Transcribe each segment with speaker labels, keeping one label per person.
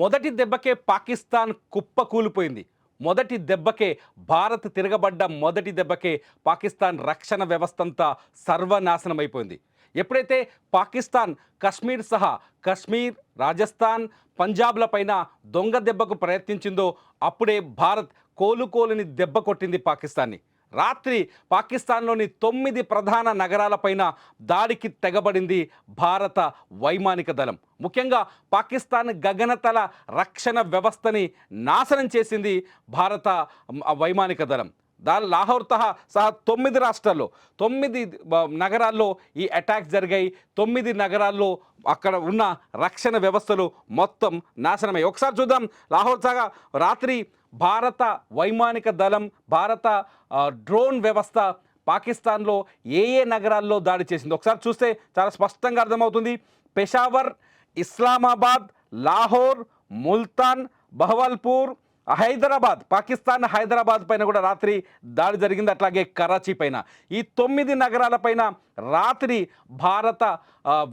Speaker 1: మొదటి దెబ్బకే పాకిస్తాన్ కుప్పకూలిపోయింది. మొదటి దెబ్బకే భారత్ తిరగబడ్డ మొదటి దెబ్బకే పాకిస్తాన్ రక్షణ వ్యవస్థంతా సర్వనాశనమైపోయింది. ఎప్పుడైతే పాకిస్తాన్ కశ్మీర్ సహా కశ్మీర్, రాజస్థాన్, పంజాబ్ల పైన దొంగ దెబ్బకు ప్రయత్నించిందో అప్పుడే భారత్ కోలుకోలని దెబ్బ కొట్టింది పాకిస్తాన్ని. రాత్రి పాకిస్తాన్లోని 9 ప్రధాన నగరాలపైన దాడికి తెగబడింది భారత వైమానిక దళం. ముఖ్యంగా పాకిస్తాన్ గగనతల రక్షణ వ్యవస్థని నాశనం చేసింది భారత వైమానిక దళం. లాహోర్ సహా 9 రాష్ట్రాల్లో 9 నగరాల్లో ఈ అటాక్స్ జరిగాయి. 9 నగరాల్లో అక్కడ ఉన్న రక్షణ వ్యవస్థలు మొత్తం నాశనమయ్యాయి. ఒకసారి చూద్దాం. లాహోర్ సహా రాత్రి భారత వైమానిక దళం, భారత డ్రోన్ వ్యవస్థ పాకిస్తాన్లో ఏ నగరాల్లో దాడి చేసింది ఒకసారి చూస్తే చాలా స్పష్టంగా అర్థమవుతుంది. పెషావర్, ఇస్లామాబాద్, లాహోర్, ముల్తాన్, బహవల్పూర్, హైదరాబాద్, పాకిస్తాన్ హైదరాబాద్ పైన కూడా రాత్రి దాడి జరిగింది. అట్లాగే కరాచీ పైన. ఈ 9 నగరాలపైన రాత్రి భారత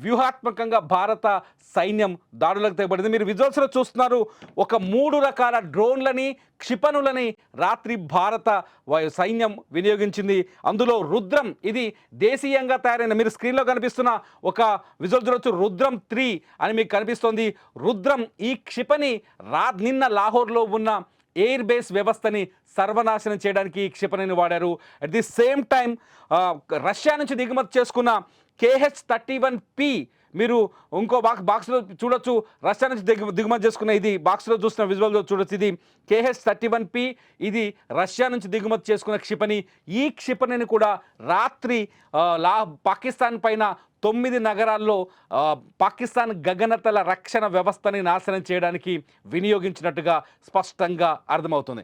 Speaker 1: వ్యూహాత్మకంగా భారత సైన్యం దాడులకు తెగబడింది. మీరు విజువల్స్లో చూస్తున్నారు. ఒక 3 రకాల డ్రోన్లని, క్షిపణులని రాత్రి భారత సైన్యం వినియోగించింది. అందులో రుద్రం, ఇది దేశీయంగా తయారైన, మీరు స్క్రీన్లో కనిపిస్తున్న ఒక విజువల్ చూడొచ్చు, రుద్రం 3 అని మీకు కనిపిస్తోంది. రుద్రం ఈ క్షిపణి నిన్న లాహోర్లో ఉన్న ఎయిర్ బేస్ వ్యవస్థని సర్వనాశనం చేయడానికి ఈ క్షిపణిని వాడారు. At the same time Russia నుంచి దిగుమతి చేసుకున్న KH-31P, మీరు ఇంకో బాక్స్లో చూడొచ్చు, రష్యా నుంచి దిగుమతి చేసుకున్న, ఇది బాక్స్లో చూస్తున్న విజువల్లో చూడొచ్చు, ఇది KH-31P, ఇది రష్యా నుంచి దిగుమతి చేసుకున్న క్షిపణి. ఈ క్షిపణిని కూడా రాత్రి పాకిస్తాన్ పైన 9 నగరాల్లో పాకిస్తాన్ గగనతల రక్షణ వ్యవస్థని నాశనం చేయడానికి వినియోగించినట్టుగా స్పష్టంగా అర్థమవుతుంది.